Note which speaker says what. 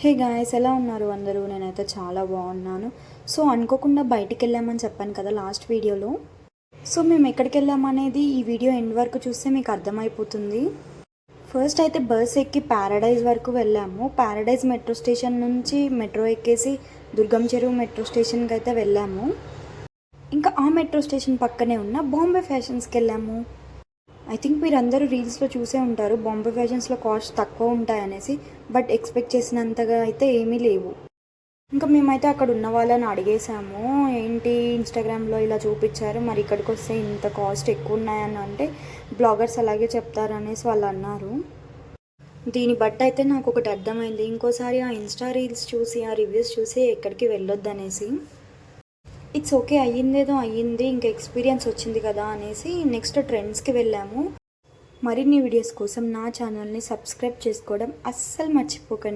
Speaker 1: Hey guys, ఎలా ఉన్నారు అందరూ? నేనైతే చాలా బాగున్నాను. సో అనుకోకుండా బయటికి వెళ్ళామని చెప్పాను కదా లాస్ట్ వీడియోలో. సో మేము ఎక్కడికి వెళ్ళామనేది ఈ వీడియో ఎండ్ వరకు చూస్తే మీకు అర్థమైపోతుంది. ఫస్ట్ అయితే బస్ ఎక్కి ప్యారడైజ్ వరకు వెళ్ళాము. ప్యారడైజ్ మెట్రో స్టేషన్ నుంచి మెట్రో ఎక్కేసి దుర్గం చెరువు మెట్రో స్టేషన్కి అయితే వెళ్ళాము. ఇంకా ఆ మెట్రో స్టేషన్ పక్కనే ఉన్న బాంబే ఫ్యాషన్స్కి వెళ్ళాము. ఐ థింక్ మీరు అందరూ రీల్స్లో చూసే ఉంటారు బాంబే ఫ్యాషన్స్లో కాస్ట్ తక్కువ ఉంటాయనేసి. బట్ ఎక్స్పెక్ట్ చేసినంతగా అయితే ఏమీ లేవు. ఇంకా మేమైతే అక్కడ ఉన్న వాళ్ళని అడిగేసాము, ఏంటి ఇన్స్టాగ్రామ్లో ఇలా చూపించారు, మరి ఇక్కడికి వస్తే ఇంత కాస్ట్ ఎక్కువ ఉన్నాయని అంటే బ్లాగర్స్ అలాగే చెప్తారనేసి వాళ్ళు అన్నారు. దీన్ని బట్టి అయితే నాకు ఒకటి అర్థమైంది, ఇంకోసారి ఆ ఇన్స్టా రీల్స్ చూసి ఆ రివ్యూస్ చూసి ఎక్కడికి వెళ్ళొద్దు అనేసి. ఇట్స్ ఓకే, అయ్యిందేదో అయ్యింది, ఇంకా ఎక్స్పీరియన్స్ వచ్చింది కదా అనేసి నెక్స్ట్ ట్రెండ్స్కి వెళ్ళాము. మరిన్ని వీడియోస్ కోసం నా ఛానల్ని సబ్స్క్రైబ్ చేసుకోవడం అస్సలు మర్చిపోకండి.